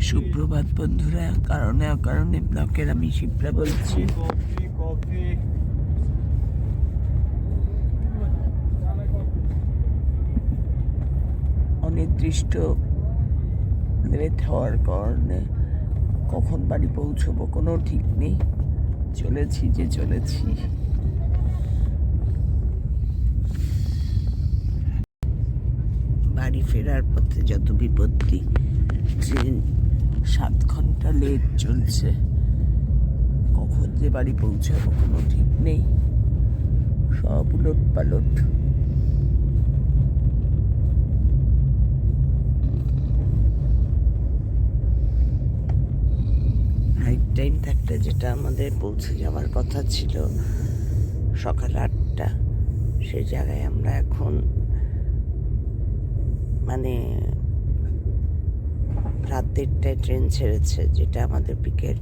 সুপ্রভাত বন্ধুরা, কারণে অকারণে ব্লকের আমি শিপ্রা বলছি। অনির্দিষ্ট লেট হওয়ার কারণে কখন বাড়ি পৌঁছবো কোনো ঠিক নেই। চলেছি বাড়ি ফেরার পথে যত বিপত্তি। ট্রেন 7 ঘন্টা লেট চলছে, কখন যে বাড়ি পৌঁছাবো কোনো ঠিক নেই। সব উলট পালট। নাইট টাইম থাকতে যেটা আমাদের পৌঁছে যাওয়ার কথা ছিল সকাল 8টা, সেই জায়গায় আমরা এখন রাত 1:30টায় ট্রেন ছেড়েছে, যেটা আমাদের বিকেল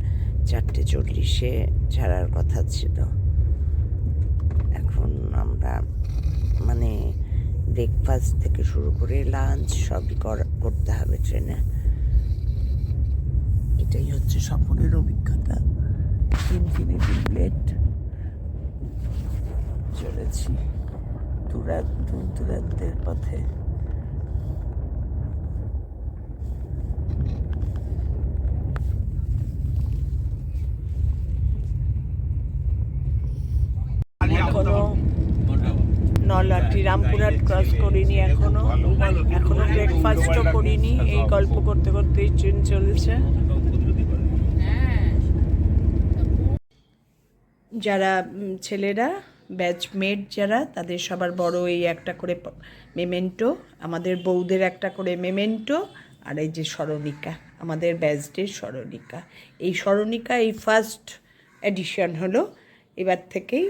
4:40-এ ছাড়ার কথা ছিল। এখন আমরা ব্রেকফাস্ট থেকে শুরু করে লাঞ্চ সবই করতে হবে ট্রেনে। এটাই হচ্ছে সফরের অভিজ্ঞতা। ইনফিনিটি প্লেট চলেছি দূরান্তের পথে। এখনো নলাটি রামপুরহাট ক্রস করিনি, এখনো ব্রেকফাস্টও করিনি। এই গল্প করতে করতেই ট্রেন চলেছে। যারা ছেলেরা ব্যাচমেট যারা, তাদের সবার বড় এই একটা করে মেমেন্টো, আমাদের বউদের একটা করে মেমেন্টো, আর এই যে স্মরণিকা, আমাদের ব্যাচডের স্মরণিকা। এই স্মরণিকা এই ফার্স্ট এডিশন হলো। এবার থেকেই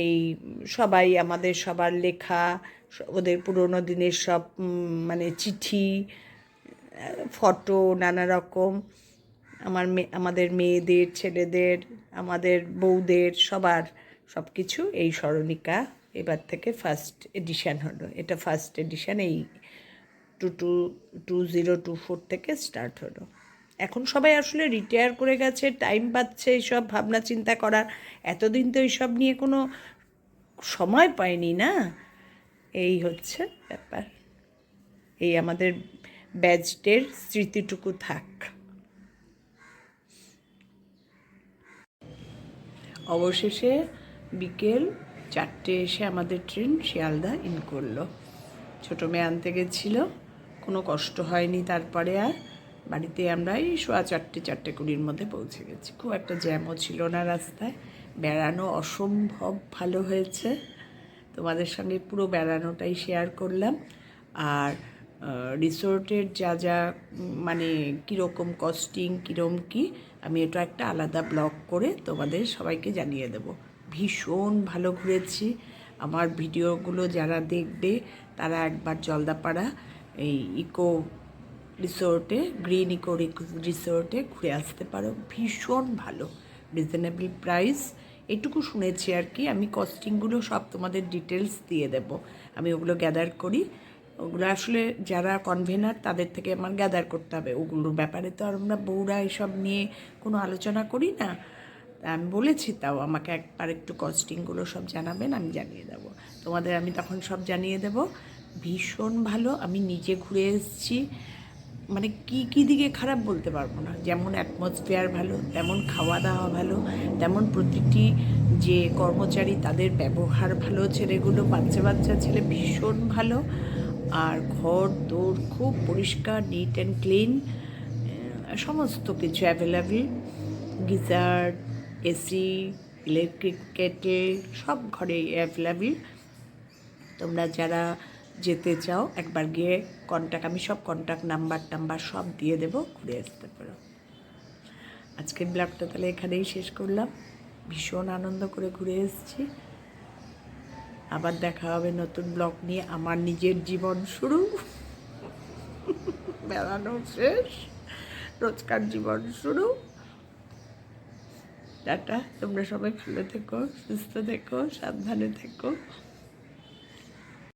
এই সবাই আমাদের সবার লেখা, ওদের পুরোনো দিনের সব চিঠি, ফটো, নানা রকম, আমাদের মেয়েদের, ছেলেদের, আমাদের বউদের, সবার সব কিছু এই স্মরণিকা এবার থেকে ফার্স্ট এডিশান হলো। এটা ফার্স্ট এডিশান এই 2024 থেকে স্টার্ট হলো। এখন সবাই আসলে রিটায়ার করে গেছে, টাইম পাচ্ছে এইসব ভাবনা চিন্তা করার। এতদিন তো এইসব নিয়ে কোনো সময় পায়নি না, এই হচ্ছে ব্যাপার। এই আমাদের ব্যাচডের স্মৃতিটুকু থাক। অবশেষে বিকেল 4টে এসে আমাদের ট্রেন শিয়ালদা ইন করলো। ছোটো মেয়ে আনতে গেছিল, কোনো কষ্ট হয়নি। তারপরে আর বাড়িতে আমরা এই 4:20-4:20-র মধ্যে পৌঁছে গেছি। খুব একটা জ্যামও ছিল না রাস্তায়। বেড়ানো অসম্ভব ভালো হয়েছে। তোমাদের সঙ্গে পুরো বেড়ানোটাই শেয়ার করলাম। আর রিসোর্টের যা কীরকম কস্টিং, কীরকম কী, আমি এটা একটা আলাদা ব্লগ করে তোমাদের সবাইকে জানিয়ে দেব। ভীষণ ভালো ঘুরেছি। আমার ভিডিওগুলো যারা দেখবে তারা একবার জলদাপাড়া এই ইকো রিসোর্টে, গ্রিন ইকো রিসোর্টে ঘুরে আসতে পারো। ভীষণ ভালো, রিজনেবল প্রাইস, এটুকু শুনেছি আর কি। আমি কস্টিংগুলো সব তোমাদের ডিটেলস দিয়ে দেব। আমি ওগুলো গ্যাদার করি। ওগুলো আসলে যারা কনভেনার তাদের থেকে আমার গ্যাদার করতে হবে। ওগুলোর ব্যাপারে তো আর আমরা বউরা এসব নিয়ে কোনো আলোচনা করি না। আমি বলেছি, তাও আমাকে একবার একটু কস্টিংগুলো সব জানাবেন, আমি জানিয়ে দেবো তোমাদের। আমি তখন সব জানিয়ে দেব। ভীষণ ভালো, আমি নিজে ঘুরে এসেছি। কী দিকে খারাপ বলতে পারবো না। যেমন অ্যাটমসফিয়ার ভালো, তেমন খাওয়া দাওয়া ভালো, তেমন প্রতিটি যে কর্মচারী তাদের ব্যবহার ভালো। ছেলেগুলো বাচ্চা ছেলে ভীষণ ভালো। আর ঘর দোর খুব পরিষ্কার, নিট অ্যান্ড ক্লিন, সমস্ত কিছু available. Geyser, AC, electric kettle সব ঘরে অ্যাভেলেবেল। তোমরা যারা যেতে চাও একবার গিয়ে আমি সব কন্ট্যাক্ট নাম্বার সব দিয়ে দেবো, ঘুরে আসতে পারো। আজকের ব্লগটা তাহলে এখানেই শেষ করলাম। ভীষণ আনন্দ করে ঘুরে এসেছি। আবার দেখা হবে নতুন ব্লগ নিয়ে। আমার নিজের জীবন শুরু, বেড়ানো শেষ, রোজকার জীবন শুরু। টাটা, তোমরা সবাই ভালো থেকো, সুস্থ থেকো, সাবধানে থেকো।